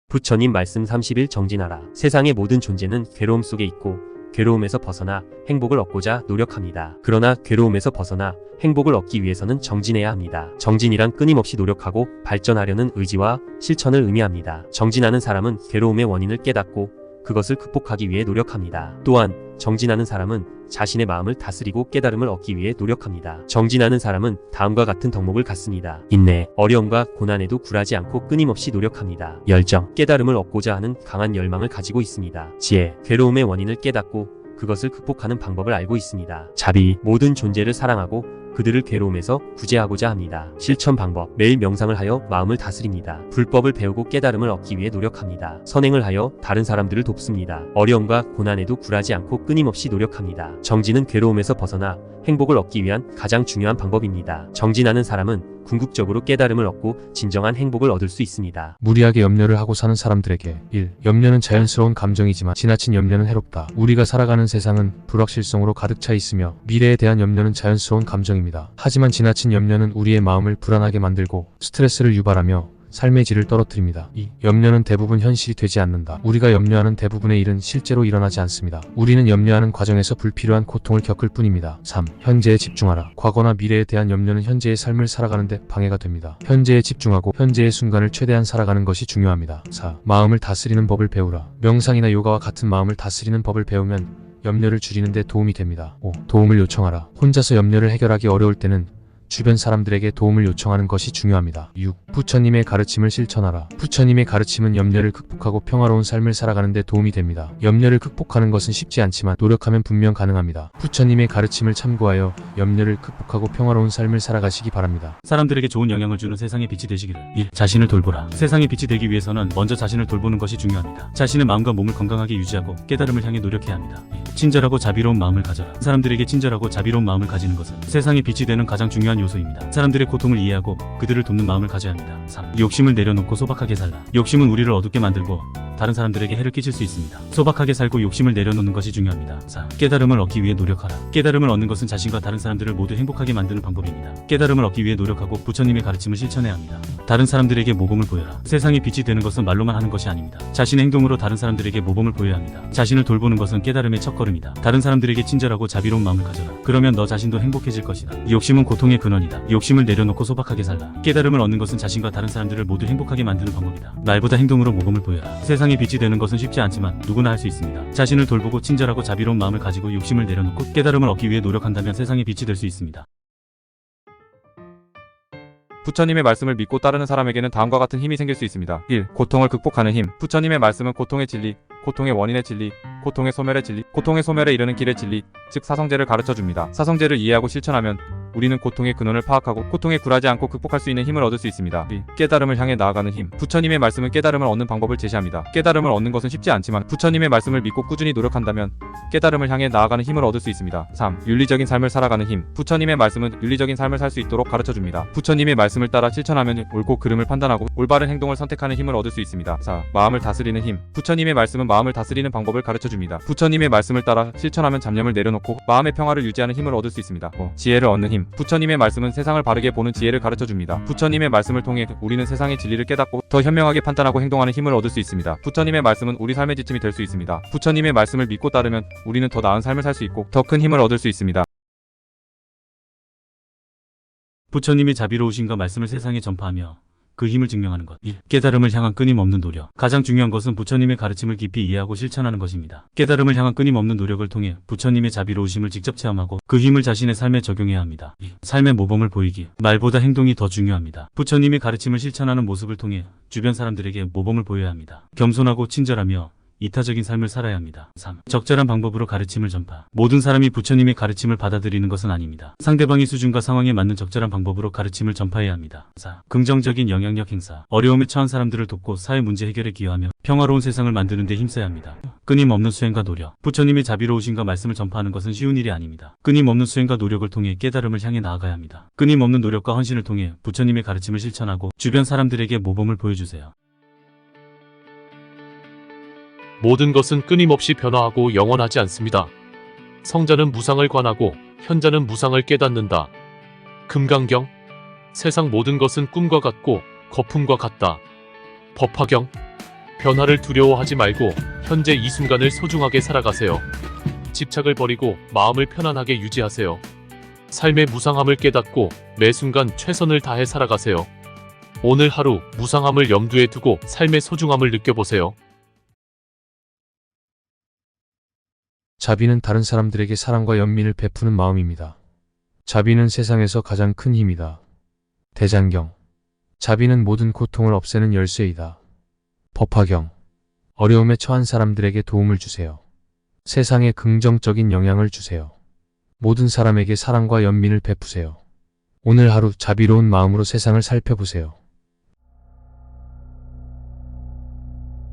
부처님 말씀 30일 정진하라. 세상의 모든 존재는 괴로움 속에 있고 괴로움에서 벗어나 행복을 얻고자 노력합니다. 그러나 괴로움에서 벗어나 행복을 얻기 위해서는 정진해야 합니다. 정진이란 끊임없이 노력하고 발전하려는 의지와 실천을 의미합니다. 정진하는 사람은 괴로움의 원인을 깨닫고 그것을 극복하기 위해 노력합니다. 또한 정진하는 사람은 자신의 마음을 다스리고 깨달음을 얻기 위해 노력합니다. 정진하는 사람은 다음과 같은 덕목을 갖습니다. 인내, 어려움과 고난에도 굴하지 않고 끊임없이 노력합니다. 열정, 깨달음을 얻고자 하는 강한 열망을 가지고 있습니다. 지혜, 괴로움의 원인을 깨닫고 그것을 극복하는 방법을 알고 있습니다. 자비, 모든 존재를 사랑하고 그들을 괴로움에서 구제하고자 합니다. 실천 방법, 매일 명상을 하여 마음을 다스립니다. 불법을 배우고 깨달음을 얻기 위해 노력합니다. 선행을 하여 다른 사람들을 돕습니다. 어려움과 고난에도 굴하지 않고 끊임없이 노력합니다. 정진은 괴로움에서 벗어나 행복을 얻기 위한 가장 중요한 방법입니다. 정진하는 사람은 궁극적으로 깨달음을 얻고 진정한 행복을 얻을 수 있습니다. 무리하게 염려를 하고 사는 사람들에게 1. 염려는 자연스러운 감정이지만 지나친 염려는 해롭다. 우리가 살아가는 세상은 불확실성으로 가득 차 있으며 미래에 대한 염려는 자연스러운 감정입니다. 하지만 지나친 염려는 우리의 마음을 불안하게 만들고 스트레스를 유발하며 삶의 질을 떨어뜨립니다. 2. 염려는 대부분 현실이 되지 않는다. 우리가 염려하는 대부분의 일은 실제로 일어나지 않습니다. 우리는 염려하는 과정에서 불필요한 고통을 겪을 뿐입니다. 3. 현재에 집중하라. 과거나 미래에 대한 염려는 현재의 삶을 살아가는데 방해가 됩니다. 현재에 집중하고 현재의 순간을 최대한 살아가는 것이 중요합니다. 4. 마음을 다스리는 법을 배우라. 명상이나 요가와 같은 마음을 다스리는 법을 배우면 염려를 줄이는 데 도움이 됩니다. 5. 도움을 요청하라. 혼자서 염려를 해결하기 어려울 때는 주변 사람들에게 도움을 요청하는 것이 중요합니다. 6. 부처님의 가르침을 실천하라. 부처님의 가르침은 염려를 극복하고 평화로운 삶을 살아가는 데 도움이 됩니다. 염려를 극복하는 것은 쉽지 않지만 노력하면 분명 가능합니다. 부처님의 가르침을 참고하여 염려를 극복하고 평화로운 삶을 살아가시기 바랍니다. 사람들에게 좋은 영향을 주는 세상의 빛이 되시기를. 1. 자신을 돌보라. 세상의 빛이 되기 위해서는 먼저 자신을 돌보는 것이 중요합니다. 자신의 마음과 몸을 건강하게 유지하고 깨달음을 향해 노력해야 합니다. 2. 친절하고 자비로운 마음을 가져라. 사람들에게 친절하고 자비로운 마음을 가지는 것은 세상의 빛이 되는 가장 중요한 요소입니다. 사람들의 고통을 이해하고 그들을 돕는 마음을 가져야 합니다. 3. 욕심을 내려놓고 소박하게 살라. 욕심은 우리를 어둡게 만들고 다른 사람들에게 해를 끼칠 수 있습니다. 소박하게 살고 욕심을 내려놓는 것이 중요합니다. 4. 깨달음을 얻기 위해 노력하라. 깨달음을 얻는 것은 자신과 다른 사람들을 모두 행복하게 만드는 방법입니다. 깨달음을 얻기 위해 노력하고 부처님의 가르침을 실천해야 합니다. 다른 사람들에게 모범을 보여라. 세상의 빛이 되는 것은 말로만 하는 것이 아닙니다. 자신의 행동으로 다른 사람들에게 모범을 보여야 합니다. 자신을 돌보는 것은 깨달음의 첫걸음이다. 다른 사람들에게 친절하고 자비로운 마음을 가져라. 그러면 너 자신도 행복해질 것이다. 욕심은 고통의 근원이다. 욕심을 내려놓고 소박하게 살라. 깨달음을 얻는 것은 자신과 다른 사람들을 모두 행복하게 만드는 방법이다. 말보다 행동으로 모범을 보여라. 세상의 빛이 되는 것은 쉽지 않지만 누구나 할 수 있습니다. 자신을 돌보고 친절하고 자비로운 마음을 가지고 욕심을 내려놓고 깨달음을 얻기 위해 노력한다면 세상의 빛이 될 수 있습니다. 부처님의 말씀을 믿고 따르는 사람에게는 다음과 같은 힘이 생길 수 있습니다. 1. 고통을 극복하는 힘. 부처님의 말씀은 고통의 진리, 고통의 원인의 진리, 고통의 소멸의 진리, 고통의 소멸에 이르는 길의 진리, 즉 사성제를 가르쳐줍니다. 사성제를 이해하고 실천하면 우리는 고통의 근원을 파악하고 고통에 굴하지 않고 극복할 수 있는 힘을 얻을 수 있습니다. 2. 깨달음을 향해 나아가는 힘. 부처님의 말씀은 깨달음을 얻는 방법을 제시합니다. 깨달음을 얻는 것은 쉽지 않지만 부처님의 말씀을 믿고 꾸준히 노력한다면 깨달음을 향해 나아가는 힘을 얻을 수 있습니다. 3. 윤리적인 삶을 살아가는 힘. 부처님의 말씀은 윤리적인 삶을 살 수 있도록 가르쳐줍니다. 부처님의 말씀을 따라 실천하면 옳고 그름을 판단하고 올바른 행동을 선택하는 힘을 얻을 수 있습니다. 4. 마음을 다스리는 힘. 부처님의 말씀은 마음을 다스리는 방법을 가르쳐줍니다. 부처님의 말씀을 따라 실천하면 잡념을 내려놓고 마음의 평화를 유지하는 힘을 얻을 수 있습니다. 5. 지혜를 얻는 힘. 부처님의 말씀은 세상을 바르게 보는 지혜를 가르쳐줍니다. 부처님의 말씀을 통해 우리는 세상의 진리를 깨닫고 더 현명하게 판단하고 행동하는 힘을 얻을 수 있습니다. 부처님의 말씀은 우리 삶의 지침이 될 수 있습니다. 부처님의 말씀을 믿고 따르면 우리는 더 나은 삶을 살 수 있고 더 큰 힘을 얻을 수 있습니다. 부처님의 자비로우신과 말씀을 세상에 전파하며 그 힘을 증명하는 것. 1. 깨달음을 향한 끊임없는 노력. 가장 중요한 것은 부처님의 가르침을 깊이 이해하고 실천하는 것입니다. 깨달음을 향한 끊임없는 노력을 통해 부처님의 자비로우심을 직접 체험하고 그 힘을 자신의 삶에 적용해야 합니다. 2. 삶의 모범을 보이기. 말보다 행동이 더 중요합니다. 부처님의 가르침을 실천하는 모습을 통해 주변 사람들에게 모범을 보여야 합니다. 겸손하고 친절하며 이타적인 삶을 살아야 합니다. 3. 적절한 방법으로 가르침을 전파. 모든 사람이 부처님의 가르침을 받아들이는 것은 아닙니다. 상대방의 수준과 상황에 맞는 적절한 방법으로 가르침을 전파해야 합니다. 4. 긍정적인 영향력 행사. 어려움에 처한 사람들을 돕고 사회 문제 해결에 기여하며 평화로운 세상을 만드는 데 힘써야 합니다. 끊임없는 수행과 노력. 부처님의 자비로우심과 말씀을 전파하는 것은 쉬운 일이 아닙니다. 끊임없는 수행과 노력을 통해 깨달음을 향해 나아가야 합니다. 끊임없는 노력과 헌신을 통해 부처님의 가르침을 실천하고 주변 사람들에게 모범을 보여주세요. 모든 것은 끊임없이 변화하고 영원하지 않습니다. 성자는 무상을 관하고 현자는 무상을 깨닫는다. 금강경. 세상 모든 것은 꿈과 같고 거품과 같다. 법화경. 변화를 두려워하지 말고 현재 이 순간을 소중하게 살아가세요. 집착을 버리고 마음을 편안하게 유지하세요. 삶의 무상함을 깨닫고 매 순간 최선을 다해 살아가세요. 오늘 하루 무상함을 염두에 두고 삶의 소중함을 느껴보세요. 자비는 다른 사람들에게 사랑과 연민을 베푸는 마음입니다. 자비는 세상에서 가장 큰 힘이다. 대장경. 자비는 모든 고통을 없애는 열쇠이다. 법화경. 어려움에 처한 사람들에게 도움을 주세요. 세상에 긍정적인 영향을 주세요. 모든 사람에게 사랑과 연민을 베푸세요. 오늘 하루 자비로운 마음으로 세상을 살펴보세요.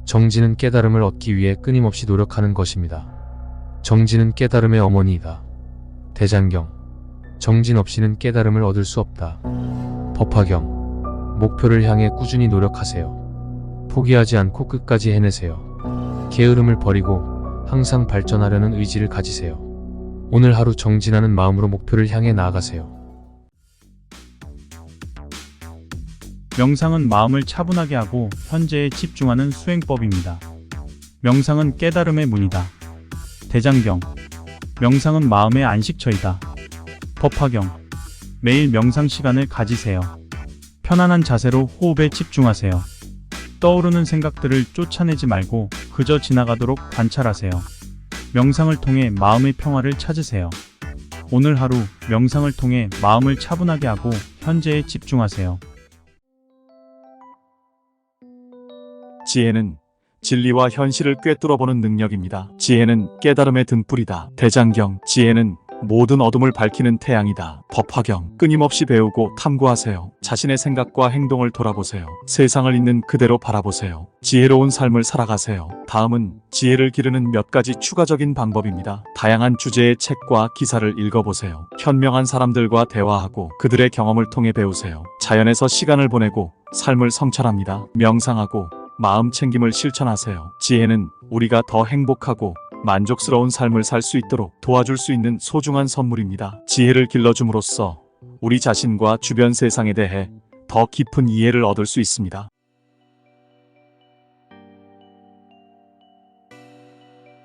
정진은 깨달음을 얻기 위해 끊임없이 노력하는 것입니다. 정진은 깨달음의 어머니이다. 대장경. 정진 없이는 깨달음을 얻을 수 없다. 법화경. 목표를 향해 꾸준히 노력하세요. 포기하지 않고 끝까지 해내세요. 게으름을 버리고 항상 발전하려는 의지를 가지세요. 오늘 하루 정진하는 마음으로 목표를 향해 나아가세요. 명상은 마음을 차분하게 하고 현재에 집중하는 수행법입니다. 명상은 깨달음의 문이다. 대장경. 명상은 마음의 안식처이다. 법화경. 매일 명상 시간을 가지세요. 편안한 자세로 호흡에 집중하세요. 떠오르는 생각들을 쫓아내지 말고 그저 지나가도록 관찰하세요. 명상을 통해 마음의 평화를 찾으세요. 오늘 하루 명상을 통해 마음을 차분하게 하고 현재에 집중하세요. 지혜는 진리와 현실을 꿰뚫어보는 능력입니다. 지혜는 깨달음의 등불이다. 대장경. 지혜는 모든 어둠을 밝히는 태양이다. 법화경. 끊임없이 배우고 탐구하세요. 자신의 생각과 행동을 돌아보세요. 세상을 있는 그대로 바라보세요. 지혜로운 삶을 살아가세요. 다음은 지혜를 기르는 몇 가지 추가적인 방법입니다. 다양한 주제의 책과 기사를 읽어보세요. 현명한 사람들과 대화하고 그들의 경험을 통해 배우세요. 자연에서 시간을 보내고 삶을 성찰합니다. 명상하고 마음 챙김을 실천하세요. 지혜는 우리가 더 행복하고 만족스러운 삶을 살 수 있도록 도와줄 수 있는 소중한 선물입니다. 지혜를 길러줌으로써 우리 자신과 주변 세상에 대해 더 깊은 이해를 얻을 수 있습니다.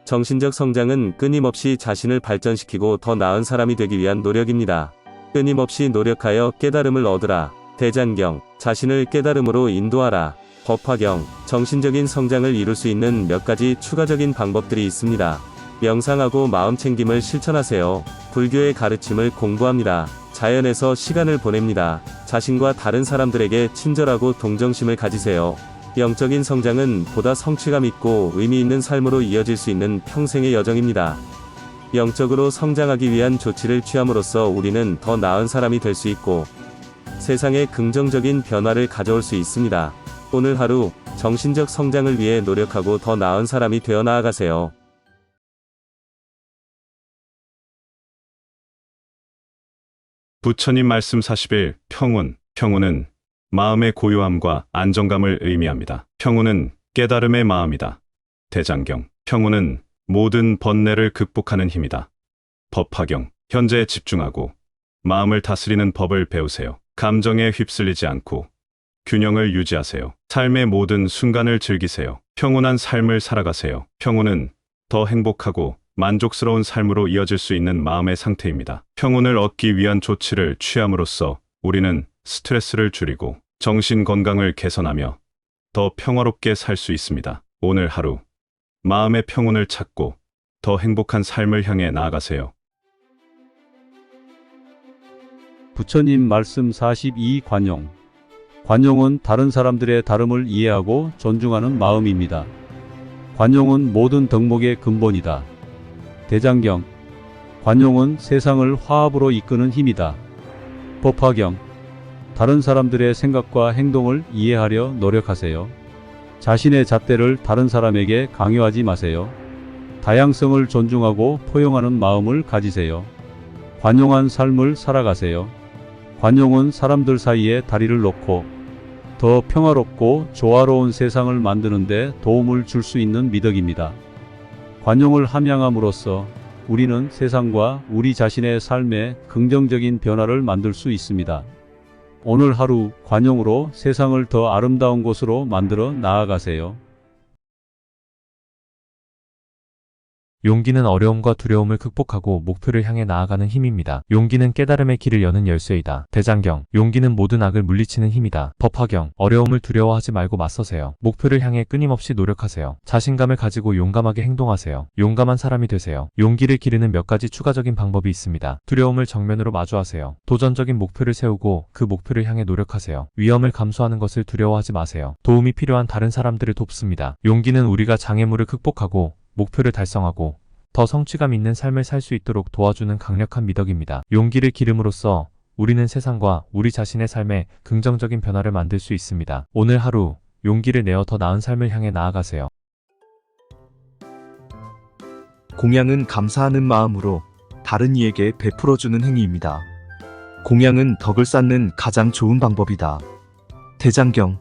정신적 성장은 끊임없이 자신을 발전시키고 더 나은 사람이 되기 위한 노력입니다. 끊임없이 노력하여 깨달음을 얻으라. 대장경. 자신을 깨달음으로 인도하라. 법화경. 정신적인 성장을 이룰 수 있는 몇 가지 추가적인 방법들이 있습니다. 명상하고 마음챙김을 실천하세요. 불교의 가르침을 공부합니다. 자연에서 시간을 보냅니다. 자신과 다른 사람들에게 친절하고 동정심을 가지세요. 영적인 성장은 보다 성취감 있고 의미 있는 삶으로 이어질 수 있는 평생의 여정입니다. 영적으로 성장하기 위한 조치를 취함으로써 우리는 더 나은 사람이 될 수 있고 세상에 긍정적인 변화를 가져올 수 있습니다. 오늘 하루 정신적 성장을 위해 노력하고 더 나은 사람이 되어 나아가세요. 부처님 말씀 40일 평온. 평온은 마음의 고요함과 안정감을 의미합니다. 평온은 깨달음의 마음이다. 대장경. 평온은 모든 번뇌를 극복하는 힘이다. 법화경. 현재에 집중하고 마음을 다스리는 법을 배우세요. 감정에 휩쓸리지 않고 균형을 유지하세요. 삶의 모든 순간을 즐기세요. 평온한 삶을 살아가세요. 평온은 더 행복하고 만족스러운 삶으로 이어질 수 있는 마음의 상태입니다. 평온을 얻기 위한 조치를 취함으로써 우리는 스트레스를 줄이고 정신 건강을 개선하며 더 평화롭게 살 수 있습니다. 오늘 하루 마음의 평온을 찾고 더 행복한 삶을 향해 나아가세요. 부처님 말씀 42 관용. 관용은 다른 사람들의 다름을 이해하고 존중하는 마음입니다. 관용은 모든 덕목의 근본이다. 대장경. 관용은 세상을 화합으로 이끄는 힘이다. 법화경. 다른 사람들의 생각과 행동을 이해하려 노력하세요. 자신의 잣대를 다른 사람에게 강요하지 마세요. 다양성을 존중하고 포용하는 마음을 가지세요. 관용한 삶을 살아가세요. 관용은 사람들 사이에 다리를 놓고 더 평화롭고 조화로운 세상을 만드는 데 도움을 줄 수 있는 미덕입니다. 관용을 함양함으로써 우리는 세상과 우리 자신의 삶에 긍정적인 변화를 만들 수 있습니다. 오늘 하루 관용으로 세상을 더 아름다운 곳으로 만들어 나아가세요. 용기는 어려움과 두려움을 극복하고 목표를 향해 나아가는 힘입니다. 용기는 깨달음의 길을 여는 열쇠이다. 대장경, 용기는 모든 악을 물리치는 힘이다. 법화경, 어려움을 두려워하지 말고 맞서세요. 목표를 향해 끊임없이 노력하세요. 자신감을 가지고 용감하게 행동하세요. 용감한 사람이 되세요. 용기를 기르는 몇 가지 추가적인 방법이 있습니다. 두려움을 정면으로 마주하세요. 도전적인 목표를 세우고 그 목표를 향해 노력하세요. 위험을 감수하는 것을 두려워하지 마세요. 도움이 필요한 다른 사람들을 돕습니다. 용기는 우리가 장애물을 극복하고 목표를 달성하고 더 성취감 있는 삶을 살 수 있도록 도와주는 강력한 미덕입니다. 용기를 기름으로써 우리는 세상과 우리 자신의 삶에 긍정적인 변화를 만들 수 있습니다. 오늘 하루 용기를 내어 더 나은 삶을 향해 나아가세요. 공양은 감사하는 마음으로 다른 이에게 베풀어주는 행위입니다. 공양은 덕을 쌓는 가장 좋은 방법이다. 대장경,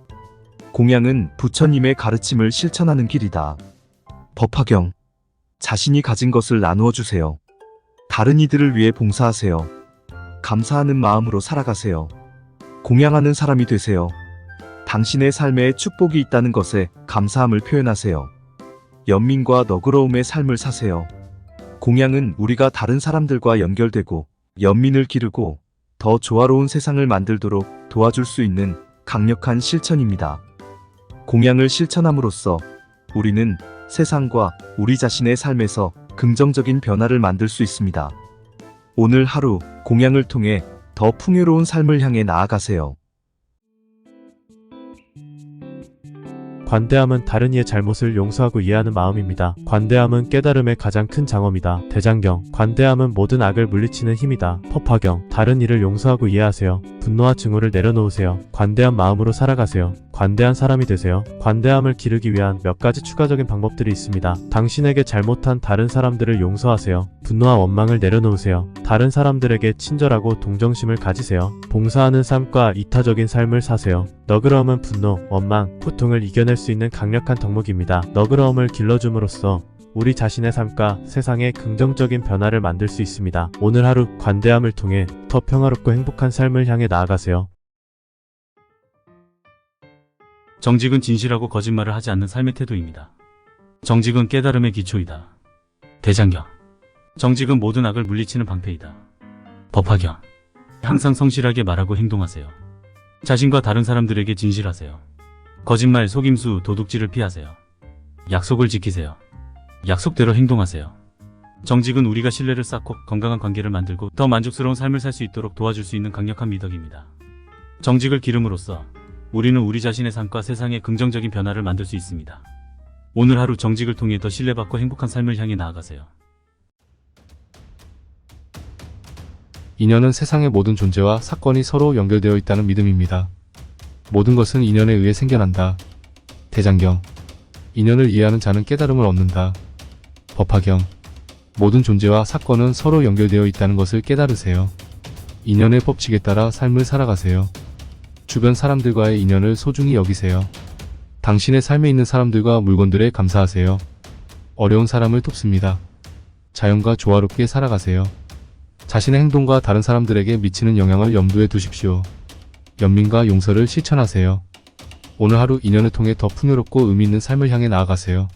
공양은 부처님의 가르침을 실천하는 길이다. 법화경, 자신이 가진 것을 나누어 주세요. 다른 이들을 위해 봉사하세요. 감사하는 마음으로 살아가세요. 공양하는 사람이 되세요. 당신의 삶에 축복이 있다는 것에 감사함을 표현하세요. 연민과 너그러움의 삶을 사세요. 공양은 우리가 다른 사람들과 연결되고 연민을 기르고 더 조화로운 세상을 만들도록 도와줄 수 있는 강력한 실천입니다. 공양을 실천함으로써 우리는 세상과 우리 자신의 삶에서 긍정적인 변화를 만들 수 있습니다. 오늘 하루 공양을 통해 더 풍요로운 삶을 향해 나아가세요. 관대함은 다른 이의 잘못을 용서하고 이해하는 마음입니다. 관대함은 깨달음의 가장 큰 장엄이다. 대장경, 관대함은 모든 악을 물리치는 힘이다. 법화경, 다른 이를 용서하고 이해하세요. 분노와 증오를 내려놓으세요. 관대한 마음으로 살아가세요. 관대한 사람이 되세요. 관대함을 기르기 위한 몇 가지 추가적인 방법들이 있습니다. 당신에게 잘못한 다른 사람들을 용서하세요. 분노와 원망을 내려놓으세요. 다른 사람들에게 친절하고 동정심을 가지세요. 봉사하는 삶과 이타적인 삶을 사세요. 너그러움은 분노, 원망, 고통을 이겨낼 수 있는 강력한 덕목입니다. 너그러움을 길러줌으로써 우리 자신의 삶과 세상에 긍정적인 변화를 만들 수 있습니다. 오늘 하루 관대함을 통해 더 평화롭고 행복한 삶을 향해 나아가세요. 정직은 진실하고 거짓말을 하지 않는 삶의 태도입니다. 정직은 깨달음의 기초이다. 대장경, 정직은 모든 악을 물리치는 방패이다. 법화경, 항상 성실하게 말하고 행동하세요. 자신과 다른 사람들에게 진실하세요. 거짓말, 속임수, 도둑질을 피하세요. 약속을 지키세요. 약속대로 행동하세요. 정직은 우리가 신뢰를 쌓고 건강한 관계를 만들고 더 만족스러운 삶을 살 수 있도록 도와줄 수 있는 강력한 미덕입니다. 정직을 기름으로써 우리는 우리 자신의 삶과 세상에 긍정적인 변화를 만들 수 있습니다. 오늘 하루 정직을 통해 더 신뢰받고 행복한 삶을 향해 나아가세요. 인연은 세상의 모든 존재와 사건이 서로 연결되어 있다는 믿음입니다. 모든 것은 인연에 의해 생겨난다. 대장경, 인연을 이해하는 자는 깨달음을 얻는다. 법화경, 모든 존재와 사건은 서로 연결되어 있다는 것을 깨달으세요. 인연의 법칙에 따라 삶을 살아가세요. 주변 사람들과의 인연을 소중히 여기세요. 당신의 삶에 있는 사람들과 물건들에 감사하세요. 어려운 사람을 돕습니다. 자연과 조화롭게 살아가세요. 자신의 행동과 다른 사람들에게 미치는 영향을 염두에 두십시오. 연민과 용서를 실천하세요. 오늘 하루 인연을 통해 더 풍요롭고 의미 있는 삶을 향해 나아가세요.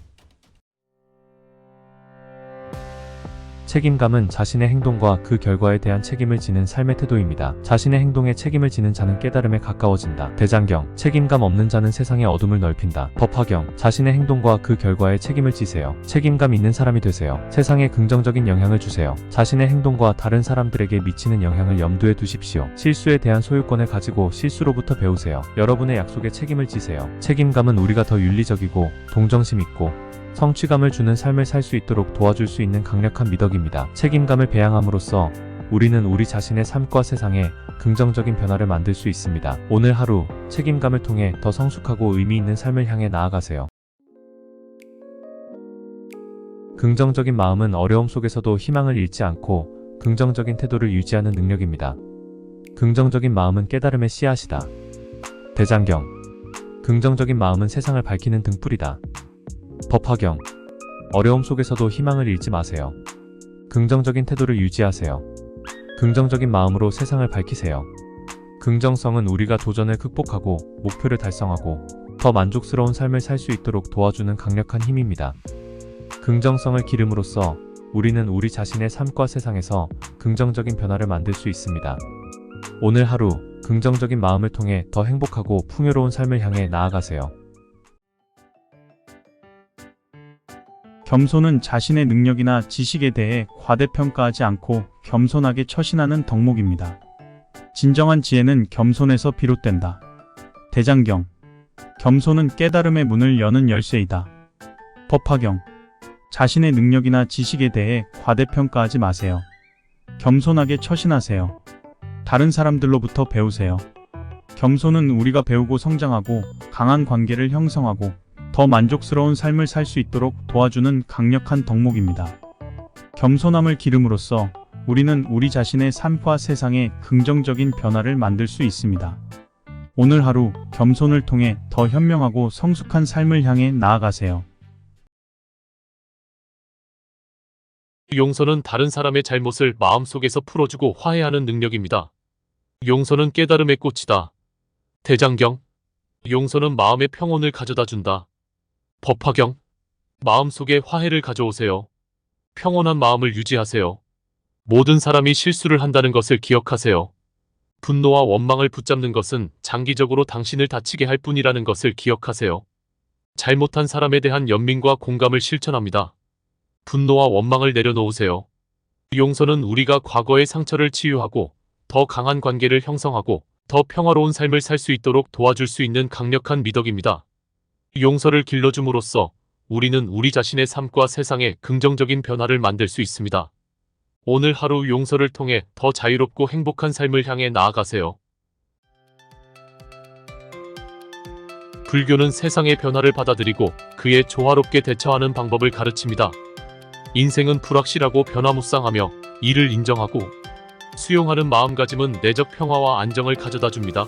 책임감은 자신의 행동과 그 결과에 대한 책임을 지는 삶의 태도입니다. 자신의 행동에 책임을 지는 자는 깨달음에 가까워진다. 대장경, 책임감 없는 자는 세상의 어둠을 넓힌다. 법화경, 자신의 행동과 그 결과에 책임을 지세요. 책임감 있는 사람이 되세요. 세상에 긍정적인 영향을 주세요. 자신의 행동과 다른 사람들에게 미치는 영향을 염두에 두십시오. 실수에 대한 소유권을 가지고 실수로부터 배우세요. 여러분의 약속에 책임을 지세요. 책임감은 우리가 더 윤리적이고 동정심 있고 성취감을 주는 삶을 살 수 있도록 도와줄 수 있는 강력한 미덕입니다. 책임감을 배양함으로써 우리는 우리 자신의 삶과 세상에 긍정적인 변화를 만들 수 있습니다. 오늘 하루 책임감을 통해 더 성숙하고 의미 있는 삶을 향해 나아가세요. 긍정적인 마음은 어려움 속에서도 희망을 잃지 않고 긍정적인 태도를 유지하는 능력입니다. 긍정적인 마음은 깨달음의 씨앗이다. 대장경, 긍정적인 마음은 세상을 밝히는 등불이다. 법화경, 어려움 속에서도 희망을 잃지 마세요. 긍정적인 태도를 유지하세요. 긍정적인 마음으로 세상을 밝히세요. 긍정성은 우리가 도전을 극복하고 목표를 달성하고 더 만족스러운 삶을 살 수 있도록 도와주는 강력한 힘입니다. 긍정성을 기름으로써 우리는 우리 자신의 삶과 세상에서 긍정적인 변화를 만들 수 있습니다. 오늘 하루 긍정적인 마음을 통해 더 행복하고 풍요로운 삶을 향해 나아가세요. 겸손은 자신의 능력이나 지식에 대해 과대평가하지 않고 겸손하게 처신하는 덕목입니다. 진정한 지혜는 겸손에서 비롯된다. 대장경. 겸손은 깨달음의 문을 여는 열쇠이다. 법화경. 자신의 능력이나 지식에 대해 과대평가하지 마세요. 겸손하게 처신하세요. 다른 사람들로부터 배우세요. 겸손은 우리가 배우고 성장하고 강한 관계를 형성하고 더 만족스러운 삶을 살 수 있도록 도와주는 강력한 덕목입니다. 겸손함을 기름으로써 우리는 우리 자신의 삶과 세상에 긍정적인 변화를 만들 수 있습니다. 오늘 하루 겸손을 통해 더 현명하고 성숙한 삶을 향해 나아가세요. 용서는 다른 사람의 잘못을 마음속에서 풀어주고 화해하는 능력입니다. 용서는 깨달음의 꽃이다. 대장경. 용서는 마음의 평온을 가져다 준다. 법화경. 마음속에 화해를 가져오세요. 평온한 마음을 유지하세요. 모든 사람이 실수를 한다는 것을 기억하세요. 분노와 원망을 붙잡는 것은 장기적으로 당신을 다치게 할 뿐이라는 것을 기억하세요. 잘못한 사람에 대한 연민과 공감을 실천합니다. 분노와 원망을 내려놓으세요. 용서는 우리가 과거의 상처를 치유하고 더 강한 관계를 형성하고 더 평화로운 삶을 살 수 있도록 도와줄 수 있는 강력한 미덕입니다. 용서를 길러줌으로써 우리는 우리 자신의 삶과 세상에 긍정적인 변화를 만들 수 있습니다. 오늘 하루 용서를 통해 더 자유롭고 행복한 삶을 향해 나아가세요. 불교는 세상의 변화를 받아들이고 그에 조화롭게 대처하는 방법을 가르칩니다. 인생은 불확실하고 변화무쌍하며 이를 인정하고 수용하는 마음가짐은 내적 평화와 안정을 가져다 줍니다.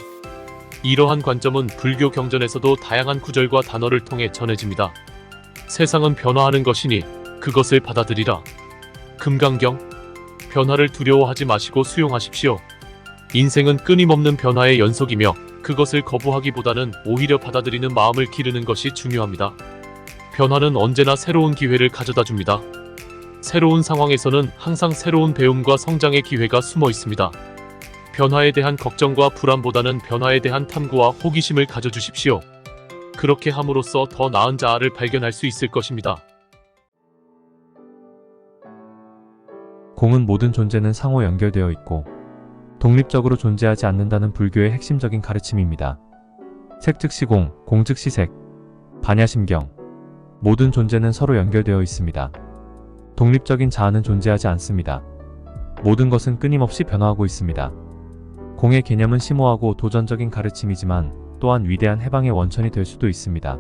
이러한 관점은 불교 경전에서도 다양한 구절과 단어를 통해 전해집니다. 세상은 변화하는 것이니 그것을 받아들이라. 금강경. 변화를 두려워하지 마시고 수용하십시오. 인생은 끊임없는 변화의 연속이며 그것을 거부하기보다는 오히려 받아들이는 마음을 기르는 것이 중요합니다. 변화는 언제나 새로운 기회를 가져다 줍니다. 새로운 상황에서는 항상 새로운 배움과 성장의 기회가 숨어 있습니다. 변화에 대한 걱정과 불안보다는 변화에 대한 탐구와 호기심을 가져주십시오. 그렇게 함으로써 더 나은 자아를 발견할 수 있을 것입니다. 공은 모든 존재는 상호 연결되어 있고 독립적으로 존재하지 않는다는 불교의 핵심적인 가르침입니다. 색 즉시 공, 공 즉시 색. 반야심경. 모든 존재는 서로 연결되어 있습니다. 독립적인 자아는 존재하지 않습니다. 모든 것은 끊임없이 변화하고 있습니다. 공의 개념은 심오하고 도전적인 가르침이지만 또한 위대한 해방의 원천이 될 수도 있습니다.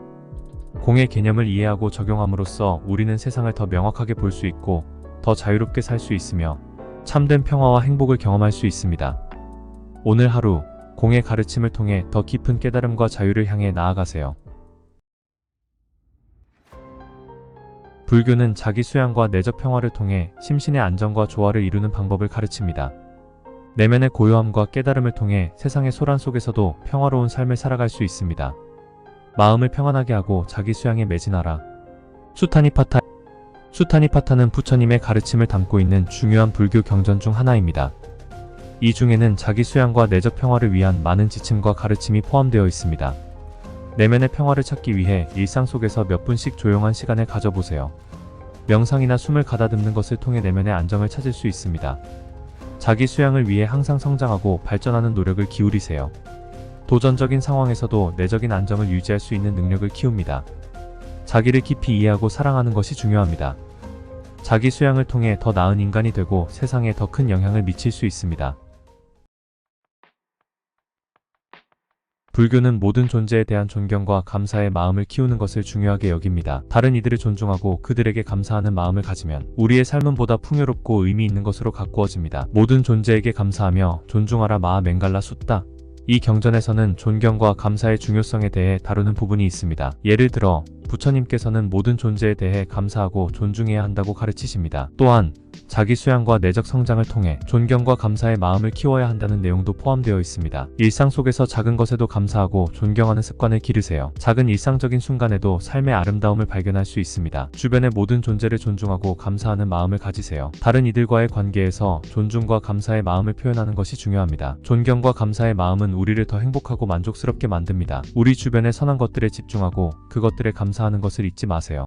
공의 개념을 이해하고 적용함으로써 우리는 세상을 더 명확하게 볼 수 있고 더 자유롭게 살 수 있으며 참된 평화와 행복을 경험할 수 있습니다. 오늘 하루 공의 가르침을 통해 더 깊은 깨달음과 자유를 향해 나아가세요. 불교는 자기 수양과 내적 평화를 통해 심신의 안정과 조화를 이루는 방법을 가르칩니다. 내면의 고요함과 깨달음을 통해 세상의 소란 속에서도 평화로운 삶을 살아갈 수 있습니다. 마음을 평안하게 하고 자기 수양에 매진하라. 수타니파타. 수타니파타는 부처님의 가르침을 담고 있는 중요한 불교 경전 중 하나입니다. 이 중에는 자기 수양과 내적 평화를 위한 많은 지침과 가르침이 포함되어 있습니다. 내면의 평화를 찾기 위해 일상 속에서 몇 분씩 조용한 시간을 가져보세요. 명상이나 숨을 가다듬는 것을 통해 내면의 안정을 찾을 수 있습니다. 자기 수양을 위해 항상 성장하고 발전하는 노력을 기울이세요. 도전적인 상황에서도 내적인 안정을 유지할 수 있는 능력을 키웁니다. 자기를 깊이 이해하고 사랑하는 것이 중요합니다. 자기 수양을 통해 더 나은 인간이 되고 세상에 더 큰 영향을 미칠 수 있습니다. 불교는 모든 존재에 대한 존경과 감사의 마음을 키우는 것을 중요하게 여깁니다. 다른 이들을 존중하고 그들에게 감사하는 마음을 가지면 우리의 삶은 보다 풍요롭고 의미 있는 것으로 가꾸어집니다. 모든 존재에게 감사하며 존중하라 마하 맹갈라 숫다. 이 경전에서는 존경과 감사의 중요성에 대해 다루는 부분이 있습니다. 예를 들어 부처님께서는 모든 존재에 대해 감사하고 존중해야 한다고 가르치십니다. 또한 자기 수양과 내적 성장을 통해 존경과 감사의 마음을 키워야 한다는 내용도 포함되어 있습니다. 일상 속에서 작은 것에도 감사하고 존경하는 습관을 기르세요. 작은 일상적인 순간에도 삶의 아름다움을 발견할 수 있습니다. 주변의 모든 존재를 존중하고 감사하는 마음을 가지세요. 다른 이들과의 관계에서 존중과 감사의 마음을 표현하는 것이 중요합니다. 존경과 감사의 마음은 우리를 더 행복하고 만족스럽게 만듭니다. 우리 주변의 선한 것들에 집중하고 그것들에 감사하는 것을 잊지 마세요.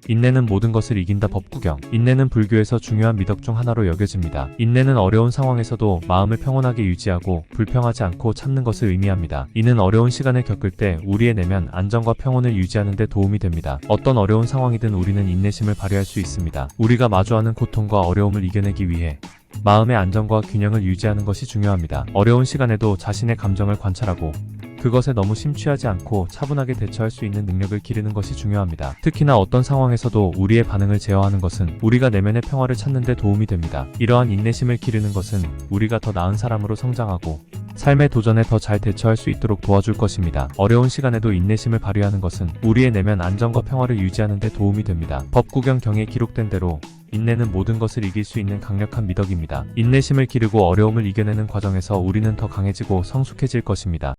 인내는 모든 것을 이긴다. 법구경. 인내는 불교에서 중요한 미덕 중 하나로 여겨집니다. 인내는 어려운 상황에서도 마음을 평온하게 유지하고 불평하지 않고 참는 것을 의미합니다. 이는 어려운 시간을 겪을 때 우리의 내면 안정과 평온을 유지하는 데 도움이 됩니다. 어떤 어려운 상황이든 우리는 인내심을 발휘할 수 있습니다. 우리가 마주하는 고통과 어려움을 이겨내기 위해 마음의 안정과 균형을 유지하는 것이 중요합니다. 어려운 시간에도 자신의 감정을 관찰하고 그것에 너무 심취하지 않고 차분하게 대처할 수 있는 능력을 기르는 것이 중요합니다. 특히나 어떤 상황에서도 우리의 반응을 제어하는 것은 우리가 내면의 평화를 찾는 데 도움이 됩니다. 이러한 인내심을 기르는 것은 우리가 더 나은 사람으로 성장하고 삶의 도전에 더 잘 대처할 수 있도록 도와줄 것입니다. 어려운 시간에도 인내심을 발휘하는 것은 우리의 내면 안정과 평화를 유지하는 데 도움이 됩니다. 법구경 경에 기록된 대로 인내는 모든 것을 이길 수 있는 강력한 미덕입니다. 인내심을 기르고 어려움을 이겨내는 과정에서 우리는 더 강해지고 성숙해질 것입니다.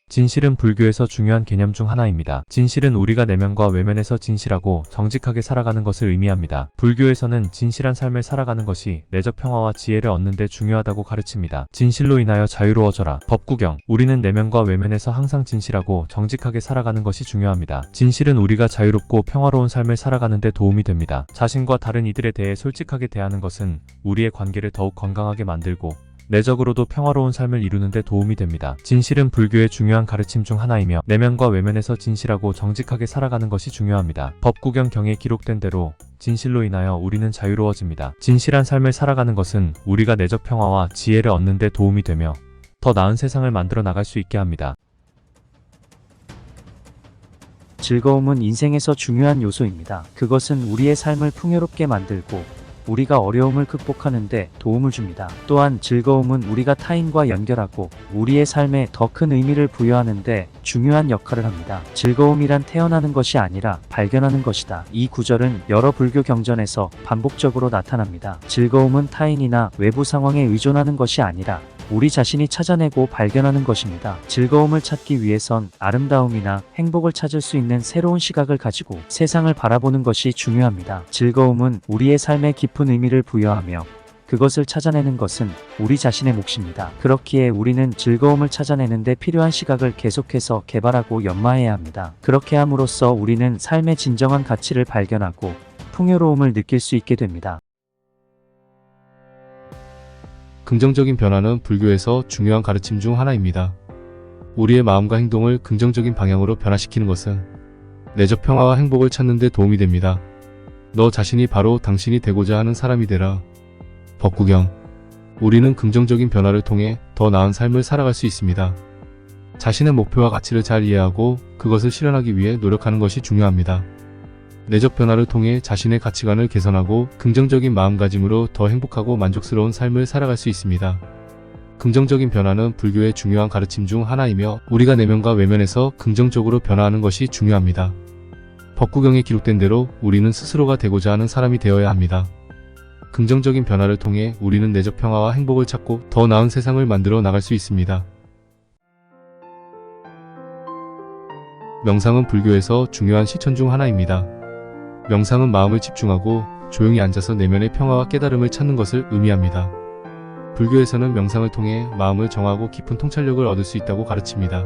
진실은 불교에서 중요한 개념 중 하나입니다. 진실은 우리가 내면과 외면에서 진실하고 정직하게 살아가는 것을 의미합니다. 불교에서는 진실한 삶을 살아가는 것이 내적 평화와 지혜를 얻는 데 중요하다고 가르칩니다. 진실로 인하여 자유로워져라. 법구경. 우리는 내면과 외면에서 항상 진실하고 정직하게 살아가는 것이 중요합니다. 진실은 우리가 자유롭고 평화로운 삶을 살아가는 데 도움이 됩니다. 자신과 다른 이들에 대해 솔직하게 대하는 것은 우리의 관계를 더욱 건강하게 만들고 내적으로도 평화로운 삶을 이루는 데 도움이 됩니다. 진실은 불교의 중요한 가르침 중 하나이며 내면과 외면에서 진실하고 정직하게 살아가는 것이 중요합니다. 법구경 경에 기록된 대로 진실로 인하여 우리는 자유로워집니다. 진실한 삶을 살아가는 것은 우리가 내적 평화와 지혜를 얻는 데 도움이 되며 더 나은 세상을 만들어 나갈 수 있게 합니다. 즐거움은 인생에서 중요한 요소입니다. 그것은 우리의 삶을 풍요롭게 만들고 우리가 어려움을 극복하는 데 도움을 줍니다. 또한 즐거움은 우리가 타인과 연결하고 우리의 삶에 더 큰 의미를 부여하는 데 중요한 역할을 합니다. 즐거움이란 태어나는 것이 아니라 발견하는 것이다. 이 구절은 여러 불교 경전에서 반복적으로 나타납니다. 즐거움은 타인이나 외부 상황에 의존하는 것이 아니라 우리 자신이 찾아내고 발견하는 것입니다. 즐거움을 찾기 위해선 아름다움이나 행복을 찾을 수 있는 새로운 시각을 가지고 세상을 바라보는 것이 중요합니다. 즐거움은 우리의 삶에 깊은 의미를 부여하며 그것을 찾아내는 것은 우리 자신의 몫입니다. 그렇기에 우리는 즐거움을 찾아내는 데 필요한 시각을 계속해서 개발하고 연마해야 합니다. 그렇게 함으로써 우리는 삶의 진정한 가치를 발견하고 풍요로움을 느낄 수 있게 됩니다. 긍정적인 변화는 불교에서 중요한 가르침 중 하나입니다. 우리의 마음과 행동을 긍정적인 방향으로 변화시키는 것은 내적 평화와 행복을 찾는 데 도움이 됩니다. 너 자신이 바로 당신이 되고자 하는 사람이 되라. 법구경. 우리는 긍정적인 변화를 통해 더 나은 삶을 살아갈 수 있습니다. 자신의 목표와 가치를 잘 이해하고 그것을 실현하기 위해 노력하는 것이 중요합니다. 내적 변화를 통해 자신의 가치관을 개선하고 긍정적인 마음가짐으로 더 행복하고 만족스러운 삶을 살아갈 수 있습니다. 긍정적인 변화는 불교의 중요한 가르침 중 하나이며 우리가 내면과 외면에서 긍정적으로 변화하는 것이 중요합니다. 법구경에 기록된 대로 우리는 스스로가 되고자 하는 사람이 되어야 합니다. 긍정적인 변화를 통해 우리는 내적 평화와 행복을 찾고 더 나은 세상을 만들어 나갈 수 있습니다. 명상은 불교에서 중요한 실천 중 하나입니다. 명상은 마음을 집중하고 조용히 앉아서 내면의 평화와 깨달음을 찾는 것을 의미합니다. 불교에서는 명상을 통해 마음을 정하고 깊은 통찰력을 얻을 수 있다고 가르칩니다.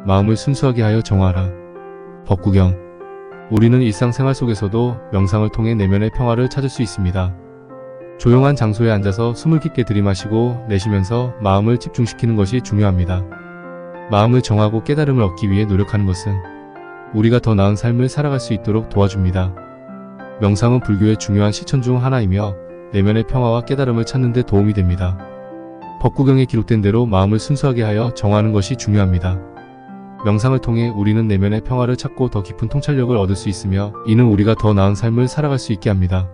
마음을 순수하게 하여 정화하라. 법구경. 우리는 일상생활 속에서도 명상을 통해 내면의 평화를 찾을 수 있습니다. 조용한 장소에 앉아서 숨을 깊게 들이마시고 내쉬면서 마음을 집중시키는 것이 중요합니다. 마음을 정하고 깨달음을 얻기 위해 노력하는 것은 우리가 더 나은 삶을 살아갈 수 있도록 도와줍니다. 명상은 불교의 중요한 실천 중 하나이며 내면의 평화와 깨달음을 찾는 데 도움이 됩니다. 법구경에 기록된 대로 마음을 순수하게 하여 정하는 것이 중요합니다. 명상을 통해 우리는 내면의 평화를 찾고 더 깊은 통찰력을 얻을 수 있으며 이는 우리가 더 나은 삶을 살아갈 수 있게 합니다.